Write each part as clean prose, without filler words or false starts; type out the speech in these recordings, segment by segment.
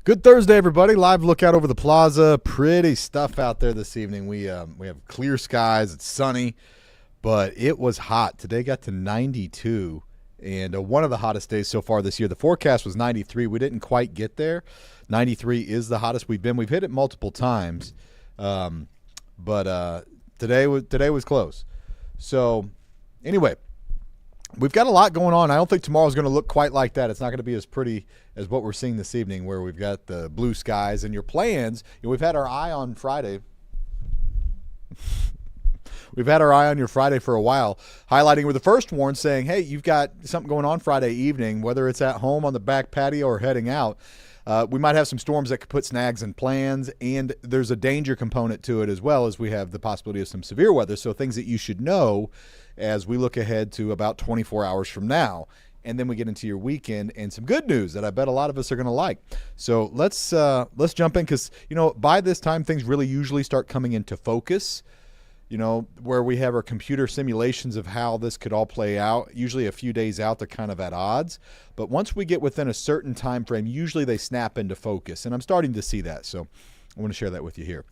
Good Thursday, everybody. Live look out over the plaza. Pretty stuff out there this evening. We have clear skies. It's sunny, but it was hot. Today got to 92, and one of the hottest days so far this year. The forecast was 93. We didn't quite get there. 93 is the hottest we've been. We've hit it multiple times, but today was close. So anyway, we've got a lot going on. I don't think tomorrow's going to look quite like that. It's not going to be as pretty as what we're seeing this evening, where we've got the blue skies and your plans. We've had our eye on Friday. We've had our eye on your Friday for a while, highlighting with the first warn saying, hey, you've got something going on Friday evening, whether it's at home on the back patio or heading out. We might have some storms that could put snags in plans, and there's a danger component to it as well, as we have the possibility of some severe weather. So things that you should know as we look ahead to about 24 hours from now. And then we get into your weekend and some good news that I bet a lot of us are going to like. So let's jump in, because, by this time things really usually start coming into focus, where we have our computer simulations of how this could all play out. Usually a few days out, they're kind of at odds. But once we get within a certain time frame, usually they snap into focus. And I'm starting to see that. So I want to share that with you here.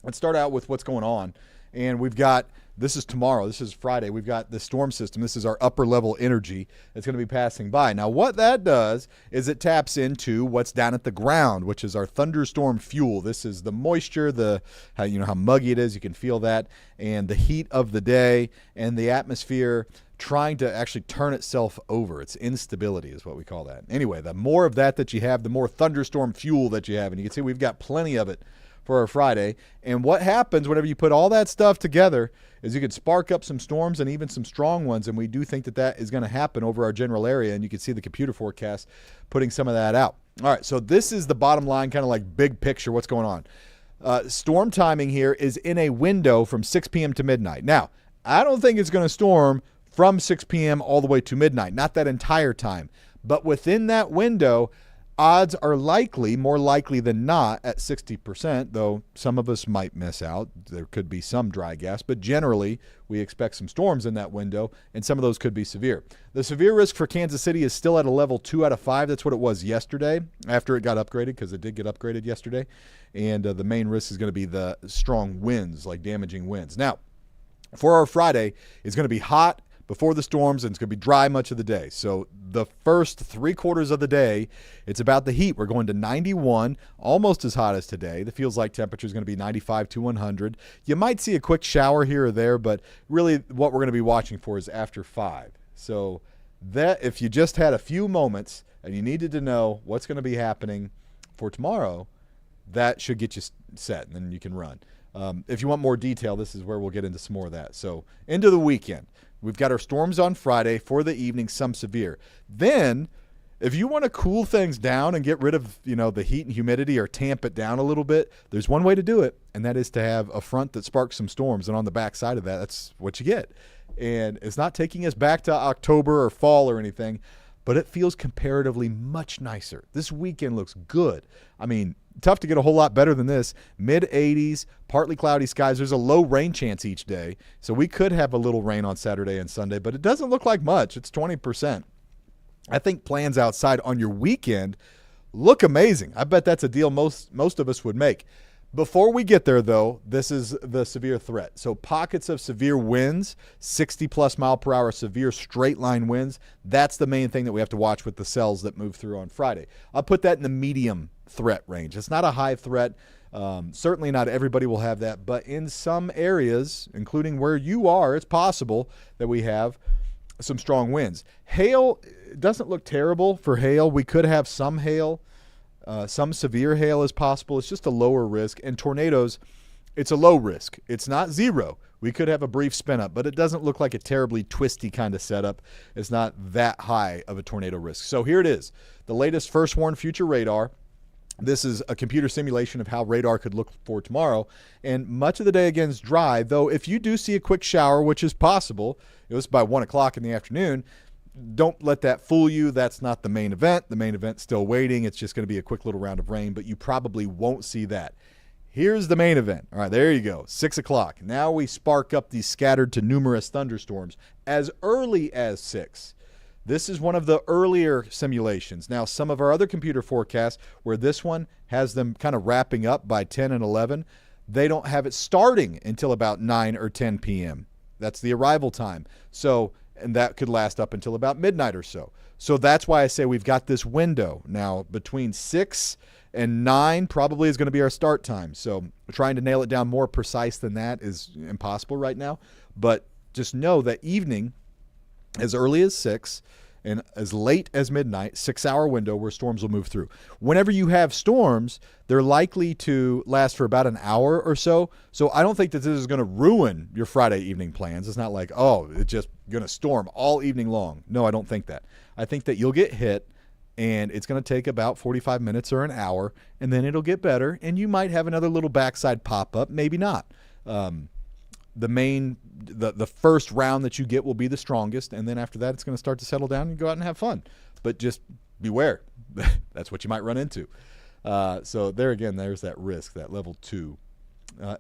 Let's start out with what's going on. And we've got, this is tomorrow, this is Friday, we've got the storm system. This is our upper level energy that's going to be passing by. Now, what that does is it taps into what's down at the ground, which is our thunderstorm fuel. This is the moisture, how muggy it is, you can feel that, and the heat of the day and the atmosphere trying to actually turn itself over. It's instability is what we call that. Anyway, the more of that you have, the more thunderstorm fuel that you have. And you can see we've got plenty of it for our Friday. And what happens whenever you put all that stuff together is you could spark up some storms and even some strong ones. And we do think that is going to happen over our general area. And you can see the computer forecast putting some of that out. All right, so this is the bottom line, kind of like big picture, what's going on. Storm timing here is in a window from 6 p.m. to midnight. Now, I don't think it's going to storm from 6 p.m. all the way to midnight, not that entire time. But within that window, odds are more likely than not, at 60%, though some of us might miss out. There could be some dry gas, but generally we expect some storms in that window, and some of those could be severe. The severe risk for Kansas City is still at a level 2 out of 5. That's what it was yesterday after it got upgraded, because it did get upgraded yesterday. And the main risk is going to be the strong winds, like damaging winds. Now, for our Friday, it's going to be hot before the storms, and it's going to be dry much of the day. So the first 3/4 of the day, it's about the heat. We're going to 91, almost as hot as today. The feels like temperature is going to be 95 to 100. You might see a quick shower here or there, but really what we're going to be watching for is after 5. So that if you just had a few moments and you needed to know what's going to be happening for tomorrow, that should get you set, and then you can run. If you want more detail, this is where we'll get into some more of that. So into the weekend. We've got our storms on Friday for the evening, some severe. Then, if you want to cool things down and get rid of, the heat and humidity, or tamp it down a little bit, there's one way to do it, and that is to have a front that sparks some storms. And on the back side of that, that's what you get. And it's not taking us back to October or fall or anything, but it feels comparatively much nicer. This weekend looks good. I mean, tough to get a whole lot better than this. Mid-80s, partly cloudy skies. There's a low rain chance each day, so we could have a little rain on Saturday and Sunday, but it doesn't look like much. It's 20%. I think plans outside on your weekend look amazing. I bet that's a deal most of us would make. Before we get there, though, this is the severe threat. So pockets of severe winds, 60-plus mile per hour severe straight-line winds. That's the main thing that we have to watch with the cells that move through on Friday. I'll put that in the medium threat range. It's not a high threat. Certainly not everybody will have that. But in some areas, including where you are, it's possible that we have some strong winds. Hail doesn't look terrible for hail. We could have some hail. Some severe hail is possible. It's just a lower risk. And tornadoes, it's a low risk. It's not zero. We could have a brief spin up, but it doesn't look like a terribly twisty kind of setup. It's not that high of a tornado risk. So here it is, the latest First Warn Future radar. This is a computer simulation of how radar could look for tomorrow. And much of the day, again, is dry, though if you do see a quick shower, which is possible, it was by 1 o'clock in the afternoon, don't let that fool you. That's not the main event. The main event's still waiting. It's just going to be a quick little round of rain, but you probably won't see that. Here's the main event. All right, there you go, 6 o'clock. Now we spark up these scattered to numerous thunderstorms as early as 6. This is one of the earlier simulations. Now, some of our other computer forecasts, where this one has them kind of wrapping up by 10 and 11, they don't have it starting until about 9 or 10 p.m. That's the arrival time. So, and that could last up until about midnight or so. So that's why I say we've got this window. Now, between 6 and 9 probably is going to be our start time. So trying to nail it down more precise than that is impossible right now. But just know that evening, as early as 6 and as late as midnight, 6-hour window where storms will move through. Whenever you have storms, they're likely to last for about an hour or so. So I don't think that this is going to ruin your Friday evening plans. It's not like, oh, it's just going to storm all evening long. No, I don't think that. I think that you'll get hit, and it's going to take about 45 minutes or an hour, and then it'll get better, and you might have another little backside pop-up, maybe not. The first round that you get will be the strongest, and then after that it's going to start to settle down and go out and have fun. But just beware. That's what you might run into. So there again, there's that risk, that level 2.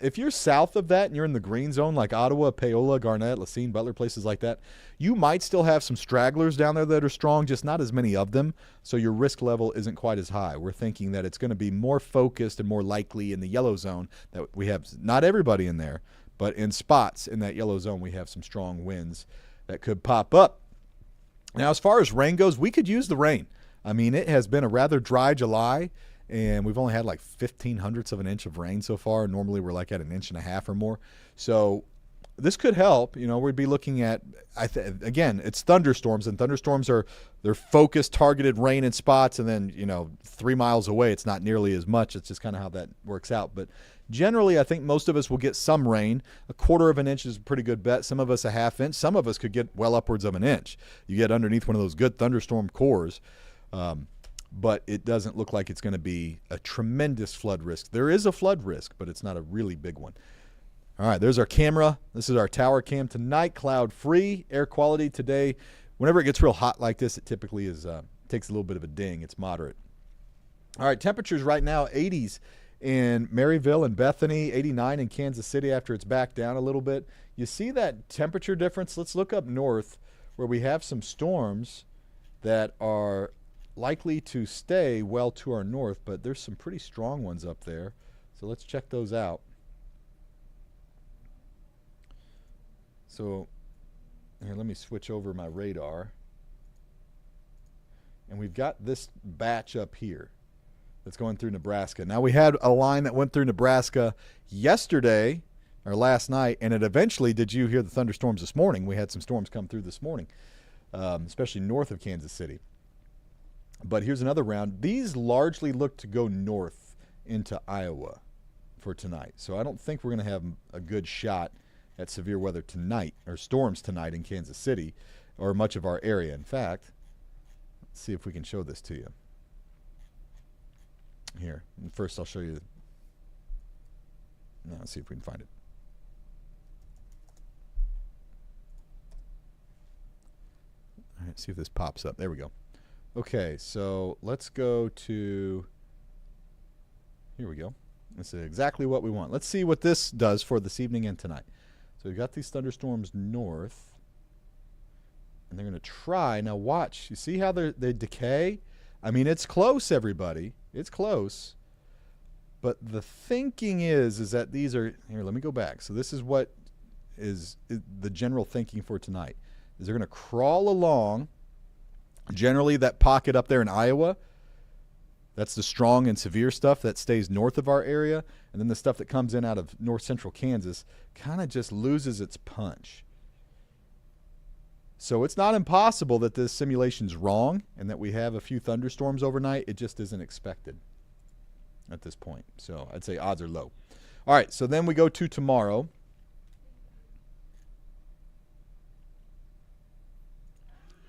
If you're south of that and you're in the green zone like Ottawa, Paola, Garnett, Lacine, Butler, places like that, you might still have some stragglers down there that are strong, just not as many of them, so your risk level isn't quite as high. We're thinking that it's going to be more focused and more likely in the yellow zone, that we have not everybody in there, but in spots in that yellow zone, we have some strong winds that could pop up. Now, as far as rain goes, we could use the rain. I mean, it has been a rather dry July, and we've only had like 0.15 of an inch of rain so far. Normally, we're like at 1.5 inches or more. So this could help. You know, we'd be looking at, again, it's thunderstorms, and thunderstorms they're focused, targeted rain in spots, and then, 3 miles away, it's not nearly as much. It's just kind of how that works out. But generally, I think most of us will get some rain. 1/4 of an inch is a pretty good bet. Some of us 1/2 inch. Some of us could get well upwards of an inch. You get underneath one of those good thunderstorm cores. But it doesn't look like it's going to be a tremendous flood risk. There is a flood risk, but it's not a really big one. All right, there's our camera. This is our tower cam tonight, cloud-free. Air quality today, whenever it gets real hot like this, it typically takes a little bit of a ding. It's moderate. All right, temperatures right now, 80s in Maryville and Bethany, 89 in Kansas City after it's back down a little bit. You see that temperature difference? Let's look up north where we have some storms that are likely to stay well to our north, but there's some pretty strong ones up there. So let's check those out. So here, let me switch over my radar. And we've got this batch up here that's going through Nebraska. Now, we had a line that went through Nebraska yesterday or last night, and it eventually, did you hear the thunderstorms this morning? We had some storms come through this morning, especially north of Kansas City. But here's another round. These largely look to go north into Iowa for tonight. So I don't think we're going to have a good shot at severe weather tonight, or storms tonight in Kansas City, or much of our area. In fact, let's see if we can show this to you. Here, and first I'll show you. Now, let's see if we can find it. All right, see if this pops up. There we go. Okay, so let's go to, here we go. This is exactly what we want. Let's see what this does for this evening and tonight. So we've got these thunderstorms north, and they're going to try. Now watch. You see how they decay? I mean, it's close, everybody. It's close. But the thinking is that these are, here, let me go back. So this is what is the general thinking for tonight, is they're going to crawl along. Generally, that pocket up there in Iowa, that's the strong and severe stuff that stays north of our area. And then the stuff that comes in out of north central Kansas kind of just loses its punch. So it's not impossible that this simulation's wrong and that we have a few thunderstorms overnight. It just isn't expected at this point. So I'd say odds are low. All right, so then we go to tomorrow.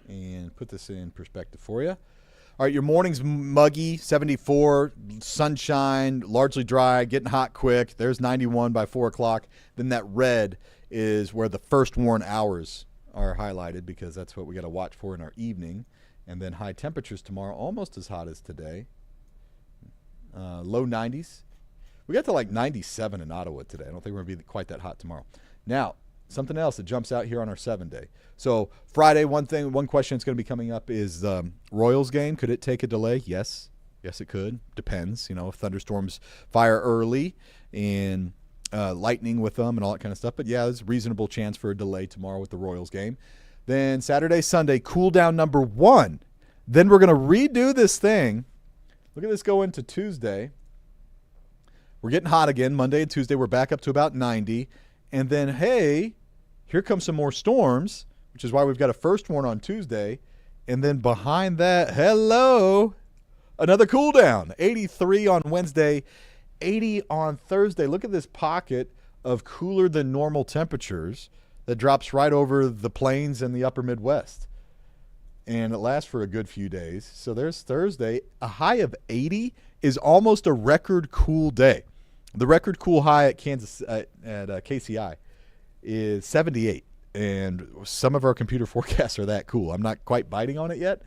And put this in perspective for you. All right, your morning's muggy, 74, sunshine, largely dry, getting hot quick. There's 91 by 4 o'clock. Then that red is where the first warn hours are highlighted, because that's what we got to watch for in our evening. And then high temperatures tomorrow, almost as hot as today. Low 90s. We got to like 97 in Ottawa today. I don't think we're going to be quite that hot tomorrow. Now, something else that jumps out here on our 7-day. So Friday, one question that's going to be coming up is the Royals game. Could it take a delay? Yes, it could. Depends. If thunderstorms fire early and lightning with them and all that kind of stuff. But yeah, there's a reasonable chance for a delay tomorrow with the Royals game. Then Saturday, Sunday, cool down number 1. Then we're going to redo this thing. Look at this go into Tuesday. We're getting hot again. Monday and Tuesday, we're back up to about 90. And then, hey, here comes some more storms, which is why we've got a first warn on Tuesday. And then behind that, hello, another cool down. 83 on Wednesday, 80 on Thursday. Look at this pocket of cooler than normal temperatures that drops right over the plains and the upper Midwest. And it lasts for a good few days. So there's Thursday. A high of 80 is almost a record cool day. The record cool high at KCI is 78. And some of our computer forecasts are that cool. I'm not quite biting on it yet.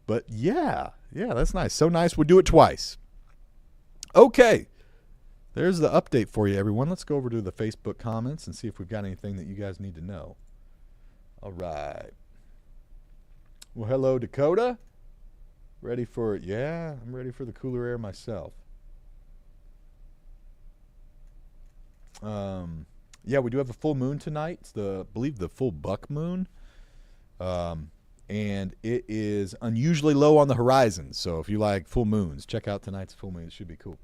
But yeah, that's nice. So nice we'll do it twice. Okay. There's the update for you, everyone. Let's go over to the Facebook comments and see if we've got anything that you guys need to know. All right. Well, hello, Dakota. Ready for it? Yeah, I'm ready for the cooler air myself. Yeah, we do have a full moon tonight. It's I believe the full buck moon. And it is unusually low on the horizon. So if you like full moons, check out tonight's full moon. It should be cool.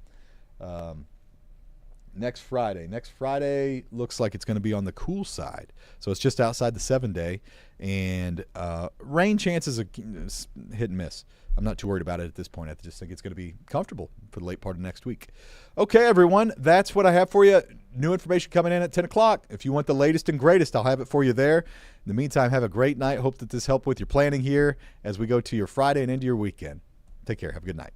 Next Friday looks like it's going to be on the cool side. So it's just outside the 7-day. And rain chances are hit and miss. I'm not too worried about it at this point. I just think it's going to be comfortable for the late part of next week. Okay, everyone, that's what I have for you. New information coming in at 10 o'clock. If you want the latest and greatest, I'll have it for you there. In the meantime, have a great night. Hope that this helped with your planning here as we go to your Friday and into your weekend. Take care. Have a good night.